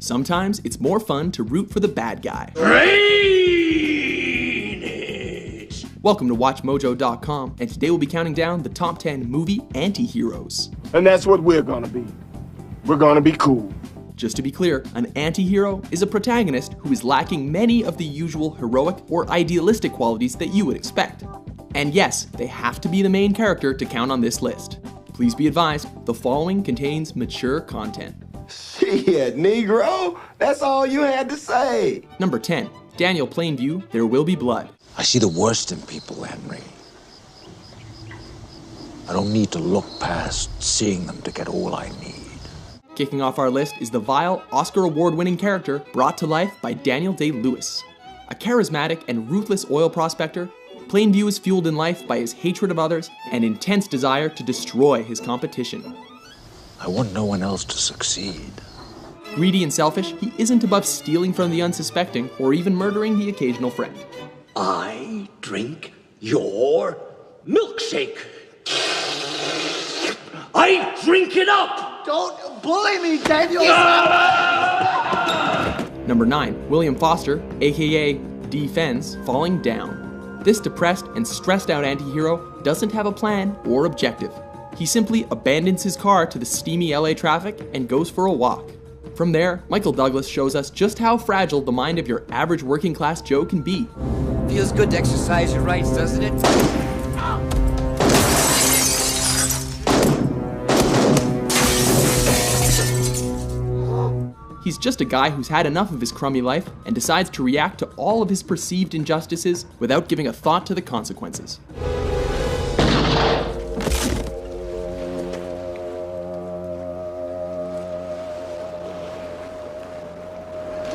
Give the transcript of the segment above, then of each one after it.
Sometimes it's more fun to root for the bad guy. Drainage! Welcome to WatchMojo.com, and today we'll be counting down the top 10 movie anti-heroes. And that's what we're gonna be. We're gonna be cool. Just to be clear, an anti-hero is a protagonist who is lacking many of the usual heroic or idealistic qualities that you would expect. And yes, they have to be the main character to count on this list. Please be advised, the following contains mature content. Shit, Negro, that's all you had to say. Number 10, Daniel Plainview, There Will Be Blood. I see the worst in people, Henry. I don't need to look past seeing them to get all I need. Kicking off our list is the vile, Oscar award-winning character brought to life by Daniel Day-Lewis. A charismatic and ruthless oil prospector, Plainview is fueled in life by his hatred of others and intense desire to destroy his competition. I want no one else to succeed. Greedy and selfish, he isn't above stealing from the unsuspecting or even murdering the occasional friend. I drink your milkshake. I drink it up! Don't bully me, Daniel! Number 9, William Foster, aka D. Fens, Falling Down. This depressed and stressed out anti-hero doesn't have a plan or objective. He simply abandons his car to the steamy LA traffic and goes for a walk. From there, Michael Douglas shows us just how fragile the mind of your average working class Joe can be. Feels good to exercise your rights, doesn't it? He's just a guy who's had enough of his crummy life and decides to react to all of his perceived injustices without giving a thought to the consequences.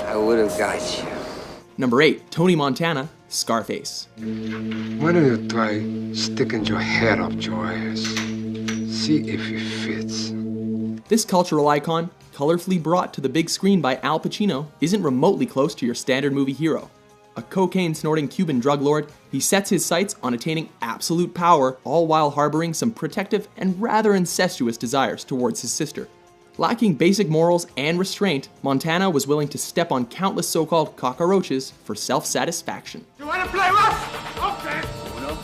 I would have got you. Number 8, Tony Montana, Scarface. Why don't you try sticking your head up your ass? See if it fits. This cultural icon, colorfully brought to the big screen by Al Pacino, isn't remotely close to your standard movie hero. A cocaine-snorting Cuban drug lord, he sets his sights on attaining absolute power, all while harboring some protective and rather incestuous desires towards his sister. Lacking basic morals and restraint, Montana was willing to step on countless so-called cockroaches for self-satisfaction. You wanna play rough? Okay. Uno.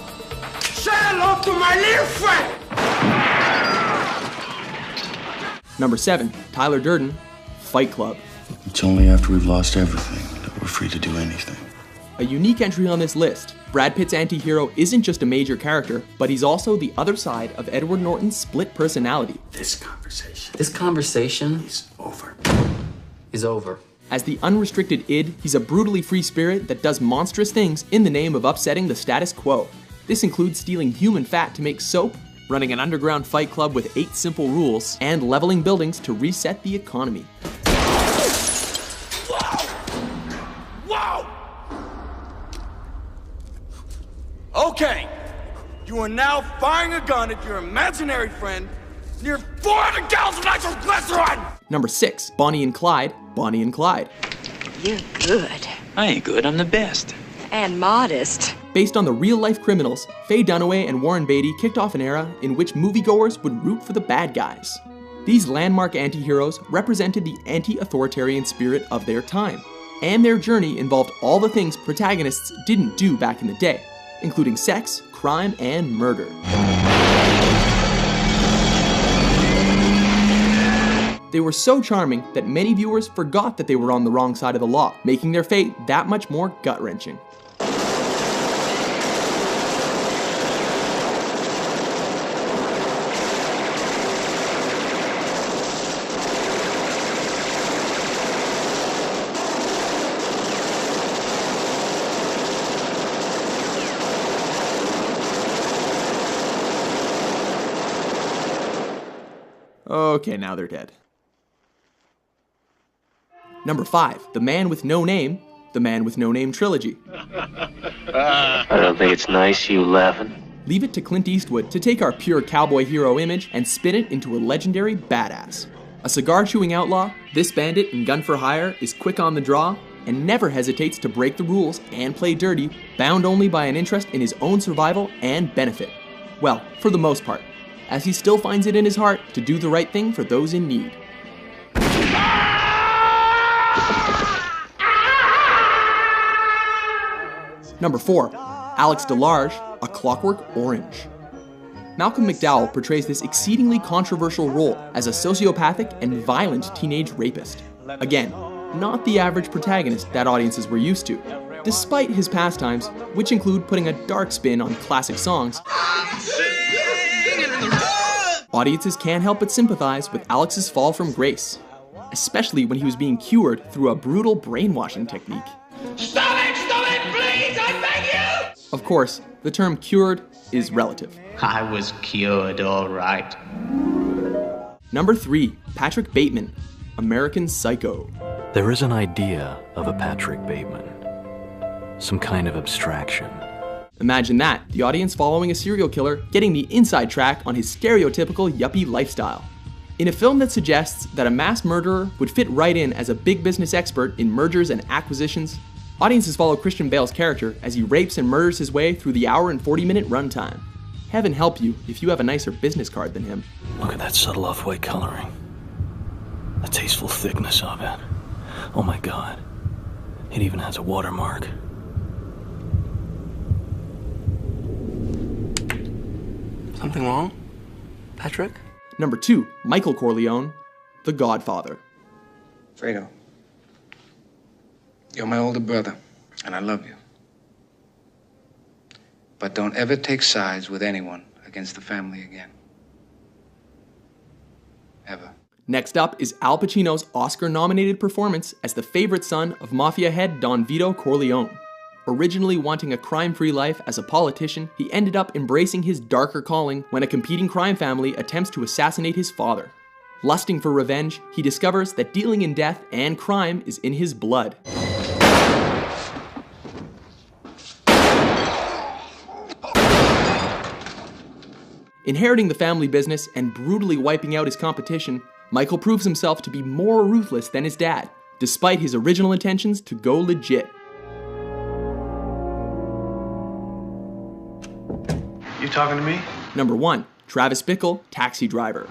Say hello to my little friend! Number 7, Tyler Durden, Fight Club. It's only after we've lost everything that we're free to do anything. A unique entry on this list, Brad Pitt's anti-hero isn't just a major character, but he's also the other side of Edward Norton's split personality. This conversation is over. As the unrestricted id, he's a brutally free spirit that does monstrous things in the name of upsetting the status quo. This includes stealing human fat to make soap, running an underground fight club with 8 simple rules, and leveling buildings to reset the economy. Wow! Okay, you are now firing a gun at your imaginary friend near 400 gallons of nitroglycerin! Number 6, Bonnie and Clyde, Bonnie and Clyde. You're good. I ain't good, I'm the best. And modest. Based on the real-life criminals, Faye Dunaway and Warren Beatty kicked off an era in which moviegoers would root for the bad guys. These landmark anti-heroes represented the anti-authoritarian spirit of their time, and their journey involved all the things protagonists didn't do back in the day, including sex, crime, and murder. They were so charming that many viewers forgot that they were on the wrong side of the law, making their fate that much more gut-wrenching. Okay, now they're dead. Number 5, The Man with No Name, The Man with No Name trilogy. I don't think it's nice you laughing. Leave it to Clint Eastwood to take our pure cowboy hero image and spin it into a legendary badass. A cigar-chewing outlaw, this bandit in Gun for Hire is quick on the draw and never hesitates to break the rules and play dirty, bound only by an interest in his own survival and benefit. Well, for the most part, as he still finds it in his heart to do the right thing for those in need. Number 4. Alex DeLarge, A Clockwork Orange. Malcolm McDowell portrays this exceedingly controversial role as a sociopathic and violent teenage rapist. Again, not the average protagonist that audiences were used to, despite his pastimes, which include putting a dark spin on classic songs. Audiences can't help but sympathize with Alex's fall from grace, especially when he was being cured through a brutal brainwashing technique. Stop it, please, I beg you! Of course, the term cured is relative. I was cured, all right. Number 3. Patrick Bateman, American Psycho. There is an idea of a Patrick Bateman. Some kind of abstraction. Imagine that, the audience following a serial killer getting the inside track on his stereotypical yuppie lifestyle. In a film that suggests that a mass murderer would fit right in as a big business expert in mergers and acquisitions, audiences follow Christian Bale's character as he rapes and murders his way through the hour and 40-minute runtime. Heaven help you if you have a nicer business card than him. Look at that subtle off-white coloring. The tasteful thickness of it. Oh my God. It even has a watermark. Something wrong, Patrick? Number 2. Michael Corleone, The Godfather. Fredo, you're my older brother, and I love you. But don't ever take sides with anyone against the family again. Ever. Next up is Al Pacino's Oscar-nominated performance as the favorite son of mafia head Don Vito Corleone. Originally wanting a crime-free life as a politician, he ended up embracing his darker calling when a competing crime family attempts to assassinate his father. Lusting for revenge, he discovers that dealing in death and crime is in his blood. Inheriting the family business and brutally wiping out his competition, Michael proves himself to be more ruthless than his dad, despite his original intentions to go legit. You talking to me? Number 1. Travis Bickle, Taxi Driver.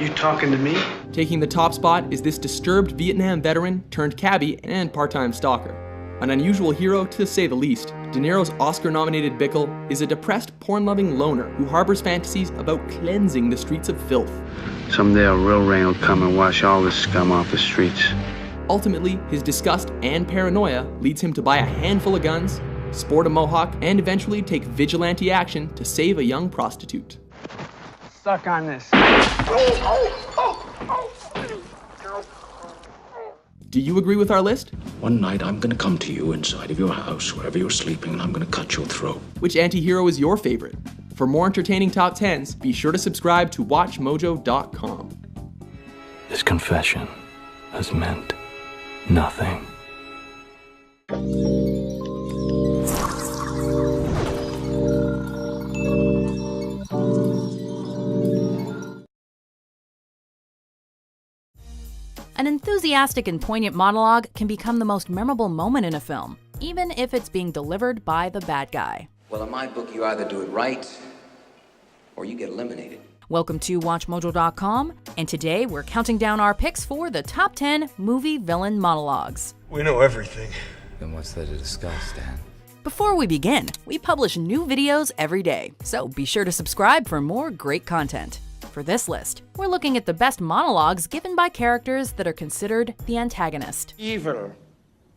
You talking to me? Taking the top spot is this disturbed Vietnam veteran turned cabbie and part-time stalker. An unusual hero to say the least, De Niro's Oscar-nominated Bickle is a depressed, porn-loving loner who harbors fantasies about cleansing the streets of filth. Someday a real rain will come and wash all this scum off the streets. Ultimately, his disgust and paranoia leads him to buy a handful of guns, sport a mohawk, and eventually take vigilante action to save a young prostitute. Suck on this. Do you agree with our list? One night I'm gonna come to you inside of your house, wherever you're sleeping, and I'm gonna cut your throat. Which anti-hero is your favorite? For more entertaining top 10s, be sure to subscribe to WatchMojo.com. This confession has meant nothing. An enthusiastic and poignant monologue can become the most memorable moment in a film, even if it's being delivered by the bad guy. Well, in my book, you either do it right, or you get eliminated. Welcome to WatchMojo.com, and today we're counting down our picks for the top 10 movie villain monologues. We know everything. Then what's there to discuss, Dan? Before we begin, we publish new videos every day, so be sure to subscribe for more great content. For this list, we're looking at the best monologues given by characters that are considered the antagonist. Evil,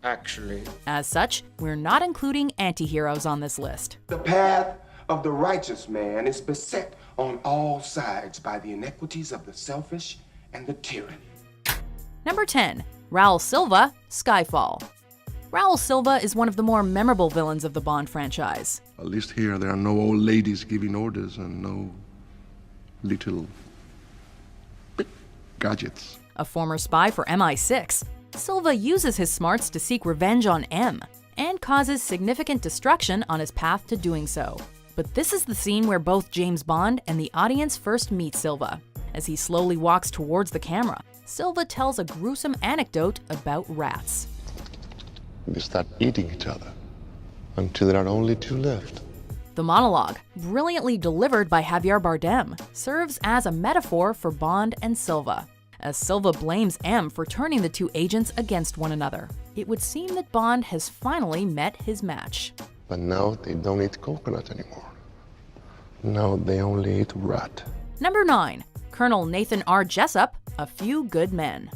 actually. As such, we're not including anti-heroes on this list. The path of the righteous man is beset on all sides by the inequities of the selfish and the tyranny. Number 10. Raul Silva, Skyfall. Raul Silva is one of the more memorable villains of the Bond franchise. At least here there are no old ladies giving orders and no little gadgets. A former spy for MI6, Silva uses his smarts to seek revenge on M, and causes significant destruction on his path to doing so. But this is the scene where both James Bond and the audience first meet Silva. As he slowly walks towards the camera, Silva tells a gruesome anecdote about rats. They start eating each other until there are only two left. The monologue, brilliantly delivered by Javier Bardem, serves as a metaphor for Bond and Silva, as Silva blames M for turning the two agents against one another. It would seem that Bond has finally met his match. But now they don't eat coconut anymore. Now they only eat rat. Number 9. Colonel Nathan R. Jessup, A Few Good Men.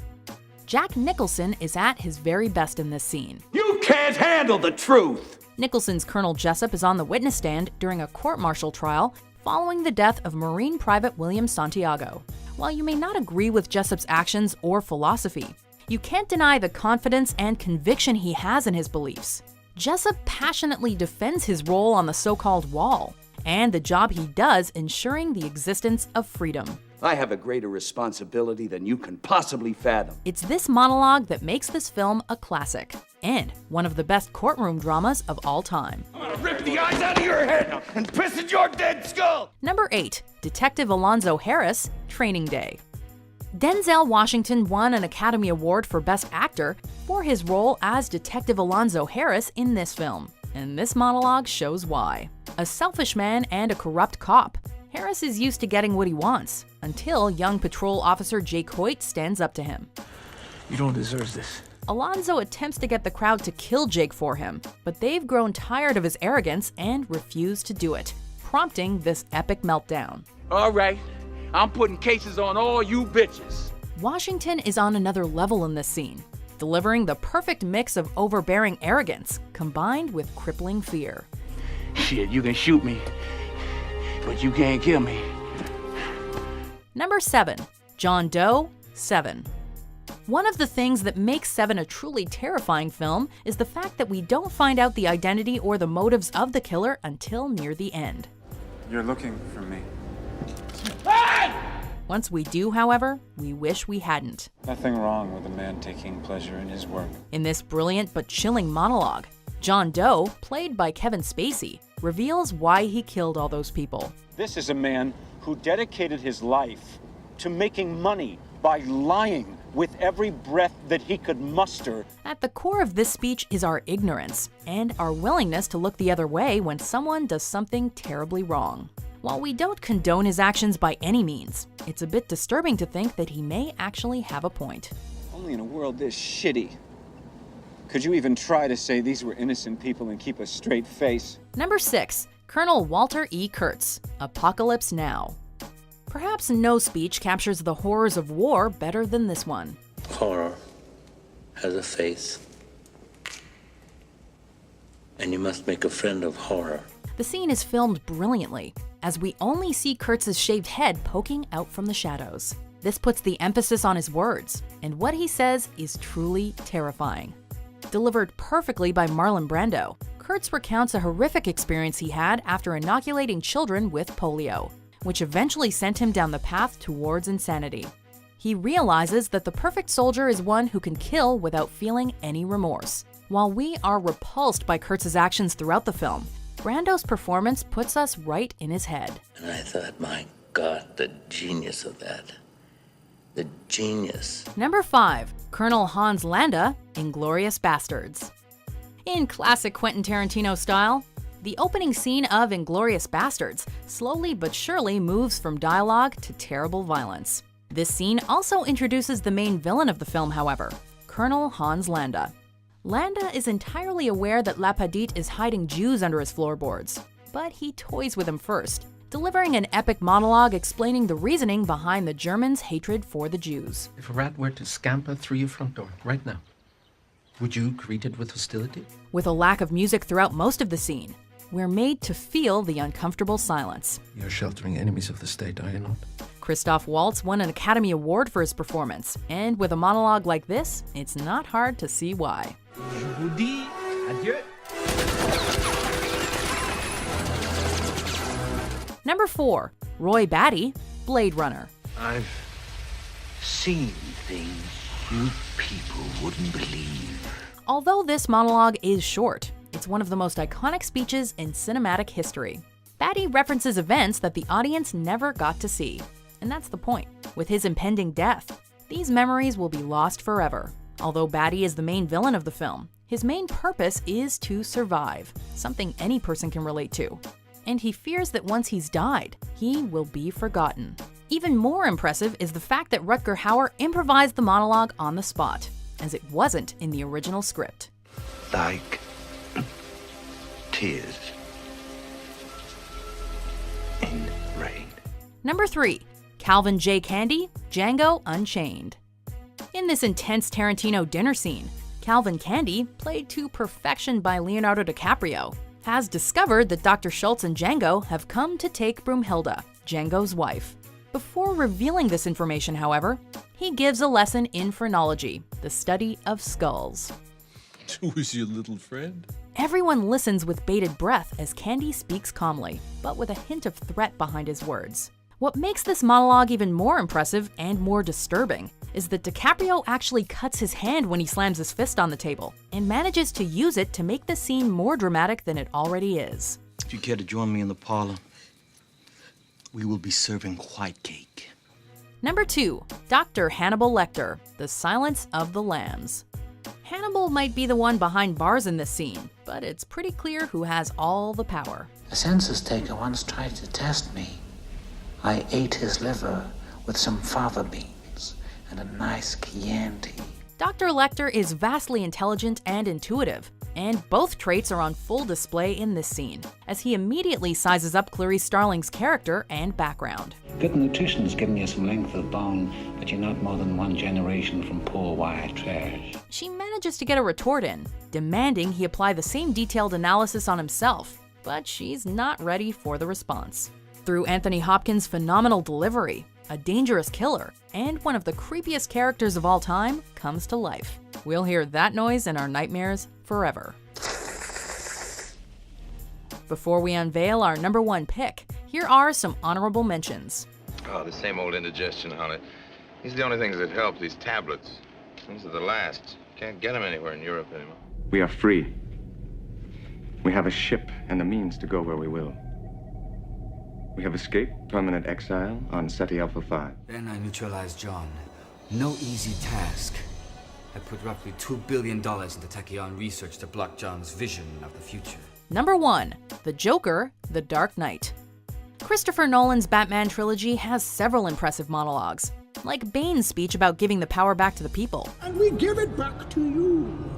Jack Nicholson is at his very best in this scene. You can't handle the truth! Nicholson's Colonel Jessup is on the witness stand during a court-martial trial following the death of Marine Private William Santiago. While you may not agree with Jessup's actions or philosophy, you can't deny the confidence and conviction he has in his beliefs. Jessup passionately defends his role on the so-called wall, and the job he does ensuring the existence of freedom. I have a greater responsibility than you can possibly fathom. It's this monologue that makes this film a classic, and one of the best courtroom dramas of all time. I'm gonna rip the eyes out of your head and piss in your dead skull! Number 8. Detective Alonzo Harris, Training Day. Denzel Washington won an Academy Award for Best Actor for his role as Detective Alonzo Harris in this film, and this monologue shows why. A selfish man and a corrupt cop, Harris is used to getting what he wants, until young patrol officer Jake Hoyt stands up to him. You don't deserve this. Alonzo attempts to get the crowd to kill Jake for him, but they've grown tired of his arrogance and refuse to do it, prompting this epic meltdown. All right, I'm putting cases on all you bitches. Washington is on another level in this scene, delivering the perfect mix of overbearing arrogance combined with crippling fear. Shit, you can shoot me, but you can't kill me. Number 7. John Doe, 7. One of the things that makes 7 a truly terrifying film is the fact that we don't find out the identity or the motives of the killer until near the end. You're looking for me. Hey! Once we do, however, we wish we hadn't. Nothing wrong with a man taking pleasure in his work. In this brilliant but chilling monologue, John Doe, played by Kevin Spacey, reveals why he killed all those people. This is a man who dedicated his life to making money by lying with every breath that he could muster. At the core of this speech is our ignorance and our willingness to look the other way when someone does something terribly wrong. While we don't condone his actions by any means, it's a bit disturbing to think that he may actually have a point. Only in a world this shitty could you even try to say these were innocent people and keep a straight face. Number 6. Colonel Walter E. Kurtz, Apocalypse Now. Perhaps no speech captures the horrors of war better than this one. Horror has a face, and you must make a friend of horror. The scene is filmed brilliantly, as we only see Kurtz's shaved head poking out from the shadows. This puts the emphasis on his words, and what he says is truly terrifying. Delivered perfectly by Marlon Brando, Kurtz recounts a horrific experience he had after inoculating children with polio, which eventually sent him down the path towards insanity. He realizes that the perfect soldier is one who can kill without feeling any remorse. While we are repulsed by Kurtz's actions throughout the film, Brando's performance puts us right in his head. And I thought, my God, the genius of that. The genius. Number 5. Colonel Hans Landa, Inglourious Bastards. In classic Quentin Tarantino style, the opening scene of Inglourious Bastards slowly but surely moves from dialogue to terrible violence. This scene also introduces the main villain of the film, however, Colonel Hans Landa. Landa is entirely aware that Lapadite is hiding Jews under his floorboards, but he toys with him first, delivering an epic monologue explaining the reasoning behind the Germans' hatred for the Jews. If a rat were to scamper through your front door right now, would you greet it with hostility? With a lack of music throughout most of the scene, we're made to feel the uncomfortable silence. You're sheltering enemies of the state, are you not? Christoph Waltz won an Academy Award for his performance, and with a monologue like this, it's not hard to see why. Je vous dis adieu. Number 4. Roy Batty, Blade Runner. I've seen things you people wouldn't believe. Although this monologue is short, it's one of the most iconic speeches in cinematic history. Batty references events that the audience never got to see. And that's the point. With his impending death, these memories will be lost forever. Although Batty is the main villain of the film, his main purpose is to survive, something any person can relate to. And he fears that once he's died, he will be forgotten. Even more impressive is the fact that Rutger Hauer improvised the monologue on the spot, as it wasn't in the original script. Like tears in rain. Number 3. Calvin J. Candy, Django Unchained. In this intense Tarantino dinner scene, Calvin Candy, played to perfection by Leonardo DiCaprio, has discovered that Dr. Schultz and Django have come to take Broomhilda, Django's wife. Before revealing this information, however, he gives a lesson in phrenology, the study of skulls. Who's your little friend? Everyone listens with bated breath as Candy speaks calmly, but with a hint of threat behind his words. What makes this monologue even more impressive and more disturbing is that DiCaprio actually cuts his hand when he slams his fist on the table, and manages to use it to make the scene more dramatic than it already is. If you care to join me in the parlor, we will be serving white cake. Number 2. Dr. Hannibal Lecter, The Silence of the Lambs. Hannibal might be the one behind bars in this scene, but it's pretty clear who has all the power. A census taker once tried to test me. I ate his liver with some fava beans and a nice Chianti. Dr. Lecter is vastly intelligent and intuitive, and both traits are on full display in this scene, as he immediately sizes up Clarice Starling's character and background. Good nutrition's giving you some length of bone, but you're not more than one generation from poor white trash. She manages to get a retort in, demanding he apply the same detailed analysis on himself, but she's not ready for the response. Through Anthony Hopkins' phenomenal delivery, a dangerous killer, and one of the creepiest characters of all time comes to life. We'll hear that noise in our nightmares forever. Before we unveil our number 1 pick, here are some honorable mentions. Oh, the same old indigestion on it. These are the only things that help, these tablets. These are the last. Can't get them anywhere in Europe anymore. We are free. We have a ship and the means to go where we will. We have escaped permanent exile on SETI Alpha 5. Then I neutralized John. No easy task. I put roughly $2 billion into Tachyon research to block John's vision of the future. Number 1. The Joker, The Dark Knight. Christopher Nolan's Batman trilogy has several impressive monologues, like Bane's speech about giving the power back to the people. And we give it back to you,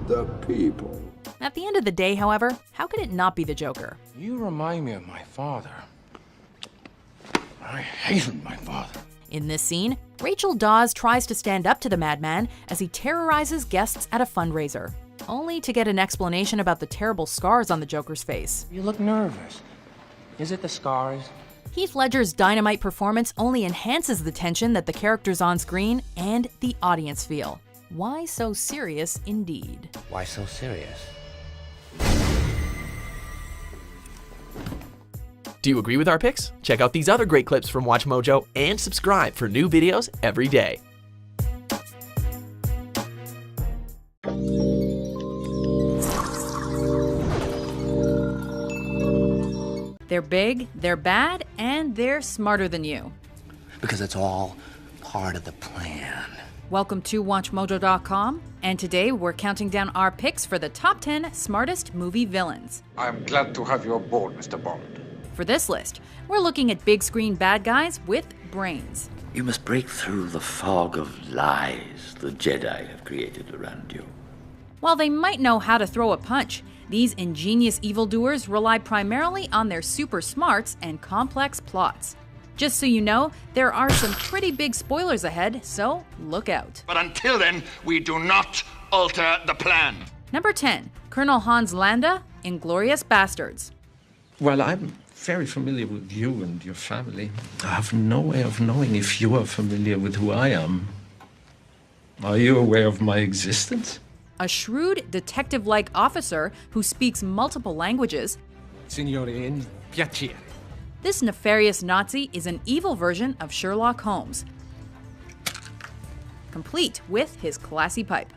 the people. At the end of the day, however, how could it not be the Joker? You remind me of my father. I hated my father. In this scene, Rachel Dawes tries to stand up to the madman as he terrorizes guests at a fundraiser, only to get an explanation about the terrible scars on the Joker's face. You look nervous. Is it the scars? Heath Ledger's dynamite performance only enhances the tension that the characters on screen and the audience feel. Why so serious indeed? Why so serious? Do you agree with our picks? Check out these other great clips from Watch Mojo and subscribe for new videos every day. They're big, they're bad, and they're smarter than you. Because it's all part of the plan. Welcome to WatchMojo.com, and today we're counting down our picks for the top 10 smartest movie villains. I'm glad to have you aboard, Mr. Bond. For this list, we're looking at big screen bad guys with brains. You must break through the fog of lies the Jedi have created around you. While they might know how to throw a punch, these ingenious evildoers rely primarily on their super smarts and complex plots. Just so you know, there are some pretty big spoilers ahead, so look out. But until then, we do not alter the plan. Number 10, Colonel Hans Landa, Inglourious Bastards. Well, I'm very familiar with you and your family. I have no way of knowing if you are familiar with who I am. Are you aware of my existence? A shrewd, detective-like officer who speaks multiple languages. Signore, in piacere. This nefarious Nazi is an evil version of Sherlock Holmes, complete with his classy pipe.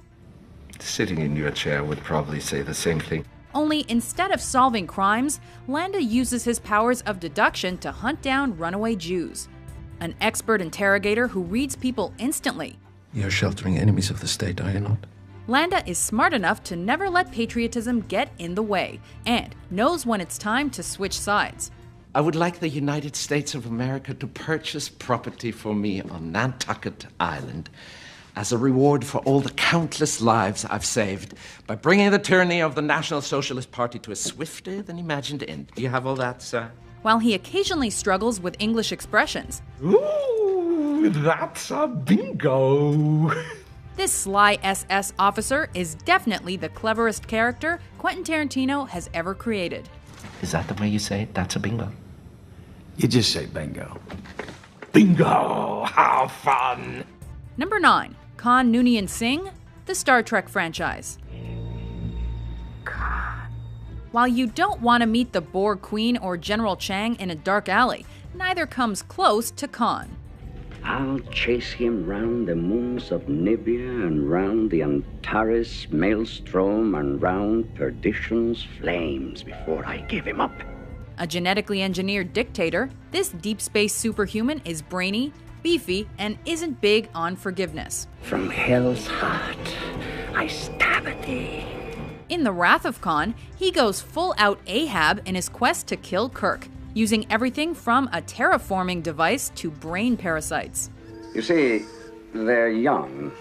Sitting in your chair would probably say the same thing. Only instead of solving crimes, Landa uses his powers of deduction to hunt down runaway Jews. An expert interrogator who reads people instantly. You're sheltering enemies of the state, are you not? Landa is smart enough to never let patriotism get in the way, and knows when it's time to switch sides. I would like the United States of America to purchase property for me on Nantucket Island as a reward for all the countless lives I've saved by bringing the tyranny of the National Socialist Party to a swifter than imagined end. Do you have all that, sir? While he occasionally struggles with English expressions, Ooh, that's a bingo! This sly SS officer is definitely the cleverest character Quentin Tarantino has ever created. Is that the way you say it? That's a bingo? You just say bingo. Bingo! How fun! Number 9. Khan Noonien Singh, the Star Trek franchise. While you don't want to meet the Borg Queen or General Chang in a dark alley, neither comes close to Khan. I'll chase him round the moons of Nibia and round the Antares maelstrom and round perdition's flames before I give him up. A genetically engineered dictator, this deep space superhuman is brainy, beefy, and isn't big on forgiveness. From hell's heart, I stab at thee. In The Wrath of Khan, he goes full out Ahab in his quest to kill Kirk, using everything from a terraforming device to brain parasites. You see, they're young,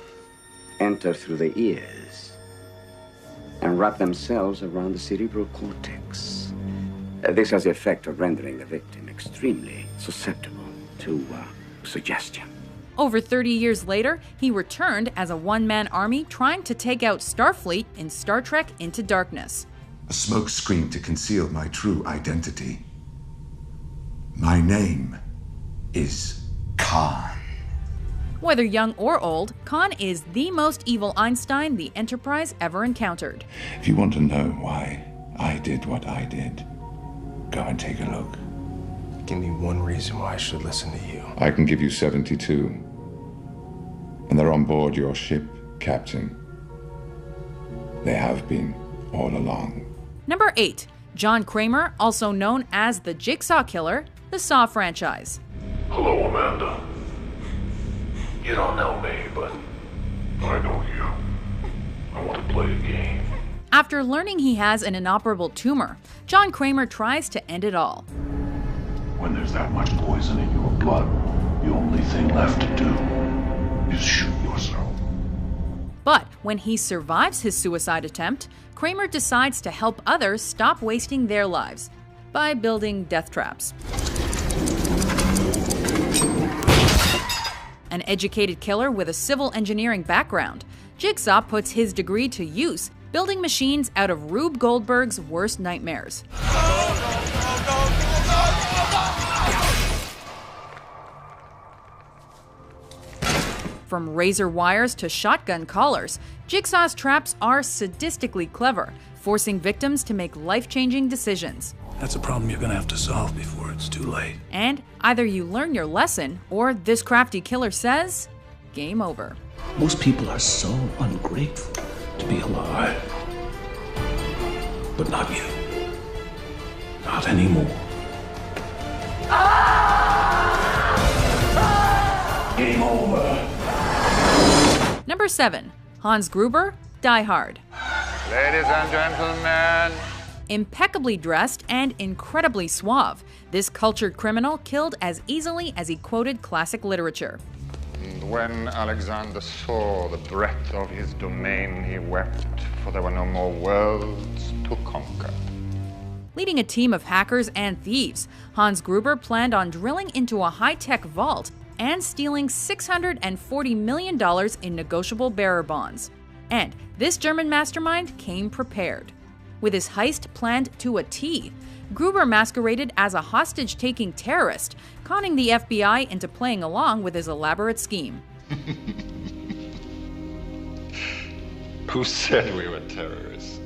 enter through the ears, and wrap themselves around the cerebral cortex. This has the effect of rendering the victim extremely susceptible to suggestion. Over 30 years later, he returned as a one-man army trying to take out Starfleet in Star Trek Into Darkness. A smokescreen to conceal my true identity. My name is Khan. Whether young or old, Khan is the most evil Einstein the Enterprise ever encountered. If you want to know why I did what I did, go and take a look. Give me one reason why I should listen to you. I can give you 72. And they're on board your ship, Captain. They have been all along. Number 8. John Kramer, also known as the Jigsaw Killer, the Saw franchise. Hello, Amanda. You don't know me, but I know you. I want to play a game. After learning he has an inoperable tumor, John Kramer tries to end it all. When there's that much poison in your blood, the only thing left to do is shoot yourself. But when he survives his suicide attempt, Kramer decides to help others stop wasting their lives by building death traps. An educated killer with a civil engineering background, Jigsaw puts his degree to use, building machines out of Rube Goldberg's worst nightmares. From razor wires to shotgun collars, Jigsaw's traps are sadistically clever, forcing victims to make life-changing decisions. That's a problem you're gonna have to solve before it's too late. And either you learn your lesson, or this crafty killer says, game over. Most people are so ungrateful to be alive. But not you. Not anymore. Game over. Number 7. Hans Gruber, Die Hard. Ladies and gentlemen. Impeccably dressed and incredibly suave, this cultured criminal killed as easily as he quoted classic literature. And when Alexander saw the breadth of his domain, he wept, for there were no more worlds to conquer. Leading a team of hackers and thieves, Hans Gruber planned on drilling into a high-tech vault and stealing $640 million in negotiable bearer bonds. And this German mastermind came prepared. With his heist planned to a T, Gruber masqueraded as a hostage-taking terrorist, conning the FBI into playing along with his elaborate scheme. Who said we were terrorists?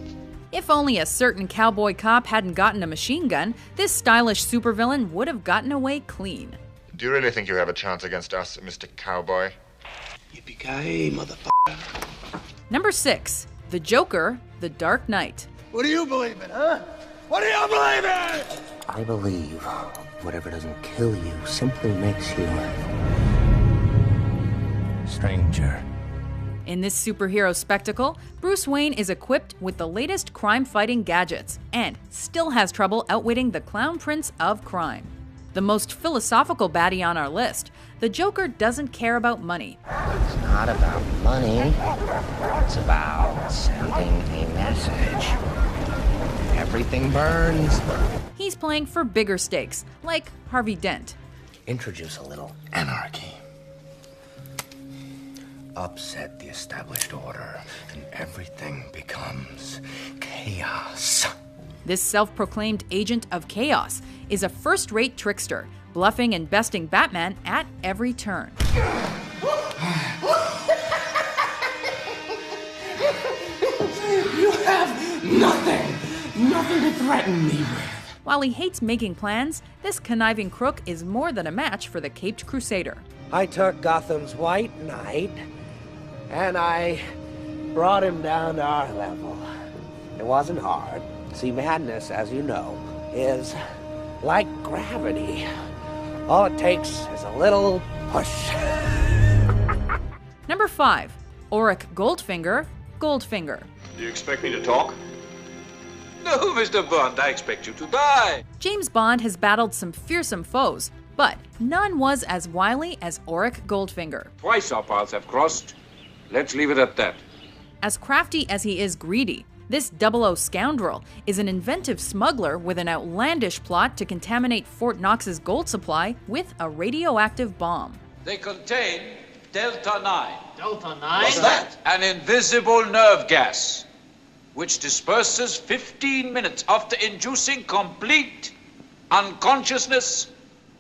If only a certain cowboy cop hadn't gotten a machine gun, this stylish supervillain would have gotten away clean. Do you really think you have a chance against us, Mr. Cowboy? Yippee-ki-yay, motherfucker. Number 6. The Joker, The Dark Knight. What do you believe in, huh? What do you believe in? I believe whatever doesn't kill you simply makes you stranger. In this superhero spectacle, Bruce Wayne is equipped with the latest crime-fighting gadgets and still has trouble outwitting the clown prince of crime. The most philosophical baddie on our list, the Joker doesn't care about money. It's not not about money. It's about sending a message. Everything burns. He's playing for bigger stakes, like Harvey Dent. Introduce a little anarchy. Upset the established order, and everything becomes chaos. This self-proclaimed agent of chaos is a first-rate trickster, bluffing and besting Batman at every turn. You have nothing to threaten me with. While he hates making plans, this conniving crook is more than a match for the Caped Crusader. I took Gotham's White Knight, and I brought him down to our level. It wasn't hard. See, madness, as you know, is like gravity. All it takes is a little push. Number 5. Auric Goldfinger, Goldfinger. Do you expect me to talk? No, Mr. Bond, I expect you to die. James Bond has battled some fearsome foes, but none was as wily as Auric Goldfinger. Twice our paths have crossed. Let's leave it at that. As crafty as he is greedy, this 00 scoundrel is an inventive smuggler with an outlandish plot to contaminate Fort Knox's gold supply with a radioactive bomb. They contain Delta 9. Delta 9? What's that? An invisible nerve gas, which disperses 15 minutes after inducing complete unconsciousness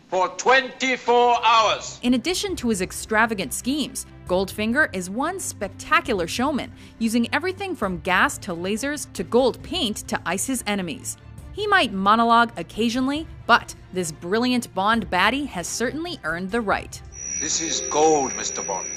for 24 hours. In addition to his extravagant schemes, Goldfinger is one spectacular showman, using everything from gas to lasers to gold paint to ice his enemies. He might monologue occasionally, but this brilliant Bond baddie has certainly earned the right. This is gold, Mr. Bond.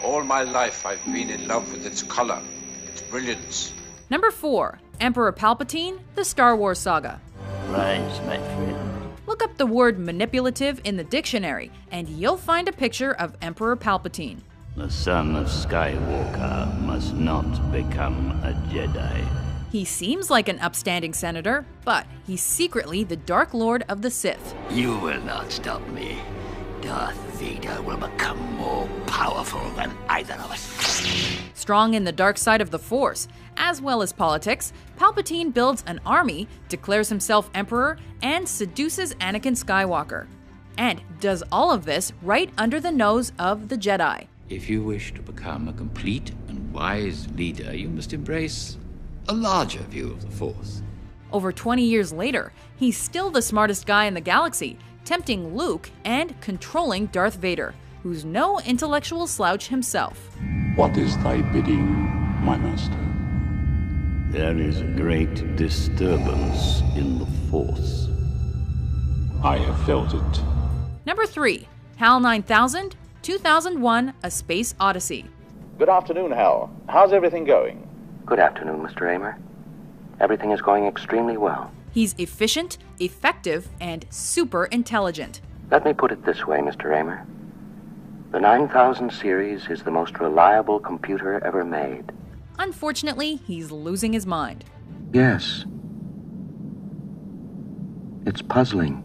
All my life I've been in love with its color, its brilliance. Number 4. Emperor Palpatine, The Star Wars Saga. Rise, my friend. Look up the word manipulative in the dictionary, and you'll find a picture of Emperor Palpatine. The son of Skywalker must not become a Jedi. He seems like an upstanding senator, but he's secretly the Dark Lord of the Sith. You will not stop me. Darth Vader will become more powerful than either of us. Strong in the dark side of the Force, as well as politics, Palpatine builds an army, declares himself emperor, and seduces Anakin Skywalker. And does all of this right under the nose of the Jedi. If you wish to become a complete and wise leader, you must embrace a larger view of the Force. Over 20 years later, he's still the smartest guy in the galaxy, tempting Luke and controlling Darth Vader, who's no intellectual slouch himself. What is thy bidding, my master? There is a great disturbance in the Force. I have felt it. Number 3. HAL 9000, 2001, A Space Odyssey. Good afternoon, Hal. How's everything going? Good afternoon, Mr. Raymer. Everything is going extremely well. He's efficient, effective, and super intelligent. Let me put it this way, Mr. Raymer. The 9000 series is the most reliable computer ever made. Unfortunately, he's losing his mind. Yes. It's puzzling.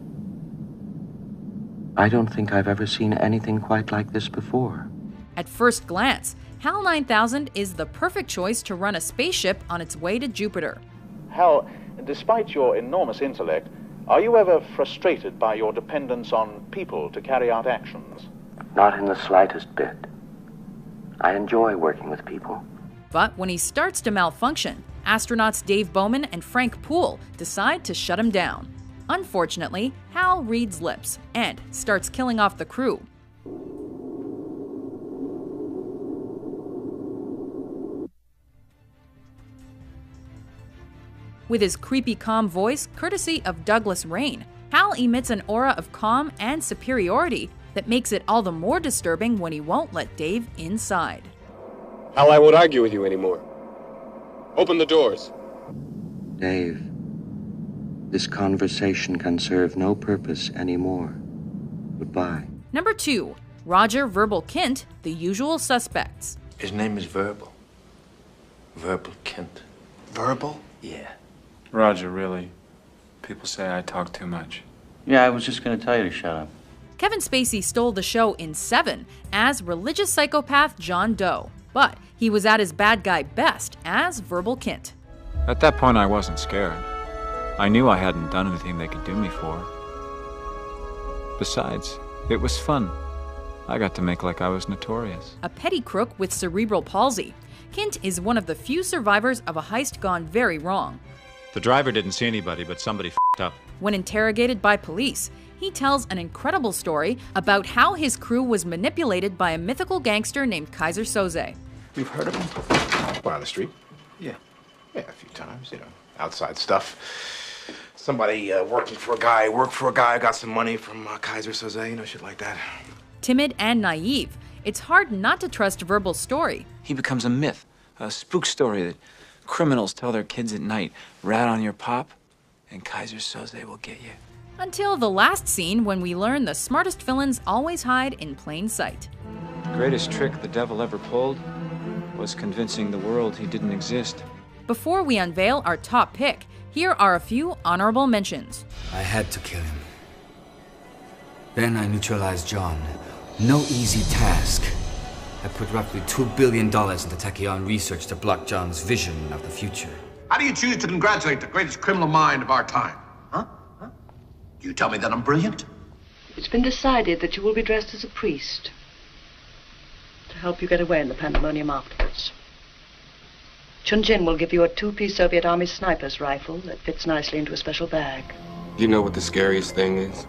I don't think I've ever seen anything quite like this before. At first glance, HAL 9000 is the perfect choice to run a spaceship on its way to Jupiter. Hal, despite your enormous intellect, are you ever frustrated by your dependence on people to carry out actions? Not in the slightest bit. I enjoy working with people. But when he starts to malfunction, astronauts Dave Bowman and Frank Poole decide to shut him down. Unfortunately, Hal reads lips and starts killing off the crew. With his creepy calm voice, courtesy of Douglas Rain, Hal emits an aura of calm and superiority that makes it all the more disturbing when he won't let Dave inside. Hal, I won't argue with you anymore. Open the doors. Dave, this conversation can serve no purpose anymore. Goodbye. Number 2. Roger Verbal Kint, The Usual Suspects. His name is Verbal. Verbal Kint. Verbal? Yeah. Roger, really. People say I talk too much. Yeah, I was just going to tell you to shut up. Kevin Spacey stole the show in Seven as religious psychopath John Doe, but he was at his bad guy best as Verbal Kint. At that point, I wasn't scared. I knew I hadn't done anything they could do me for. Besides, it was fun. I got to make like I was notorious. A petty crook with cerebral palsy, Kint is one of the few survivors of a heist gone very wrong. The driver didn't see anybody, but somebody f***ed up. When interrogated by police, he tells an incredible story about how his crew was manipulated by a mythical gangster named Kaiser Soze. You've heard of him? What, on the street? Yeah. Yeah, a few times, outside stuff. Somebody worked for a guy, got some money from Kaiser Soze, shit like that. Timid and naive, it's hard not to trust Verbal's story. He becomes a myth, a spook story that criminals tell their kids at night. Rat on your pop, and Kaiser Soze will get you. Until the last scene when we learn the smartest villains always hide in plain sight. The greatest trick the devil ever pulled was convincing the world he didn't exist. Before we unveil our top pick, here are a few honorable mentions. I had to kill him. Then I neutralized John. No easy task. I put roughly $2 billion into Tachyon research to block John's vision of the future. How do you choose to congratulate the greatest criminal mind of our time? Huh? Do you tell me that I'm brilliant? It's been decided that you will be dressed as a priest to help you get away in the pandemonium afterwards. Chun-Jin will give you a 2-piece Soviet Army sniper's rifle that fits nicely into a special bag. You know what the scariest thing is?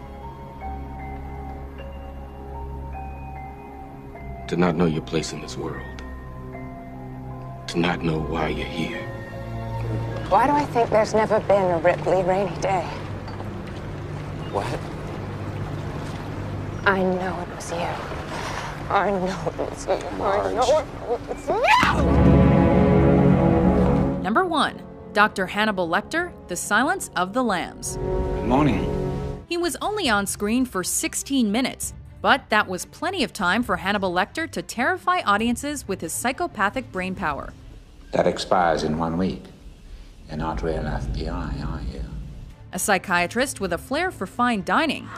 To not know your place in this world. To not know why you're here. Why do I think there's never been a Ripley rainy day? What? I know it was you. I know it was you. I know it was you. Number 1. Dr. Hannibal Lecter, The Silence of the Lambs. Good morning. He was only on screen for 16 minutes, but that was plenty of time for Hannibal Lecter to terrify audiences with his psychopathic brainpower. That expires in 1 week. You're not real FBI, are you? A psychiatrist with a flair for fine dining.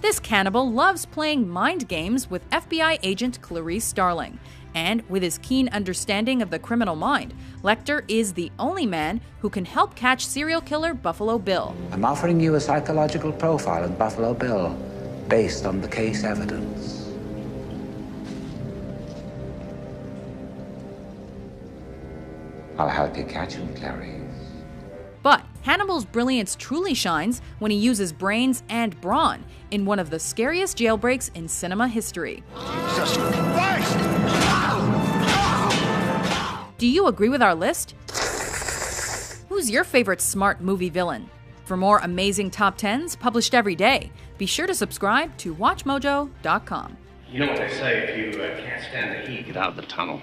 This cannibal loves playing mind games with FBI agent Clarice Starling. And with his keen understanding of the criminal mind, Lecter is the only man who can help catch serial killer Buffalo Bill. I'm offering you a psychological profile of Buffalo Bill based on the case evidence. I'll help you catch him, Clarice. But Hannibal's brilliance truly shines when he uses brains and brawn in one of the scariest jailbreaks in cinema history. Jesus Christ! Do you agree with our list? Who's your favorite smart movie villain? For more amazing top 10s published every day, be sure to subscribe to WatchMojo.com. You know what they say, if you can't stand the heat, get out of the tunnel.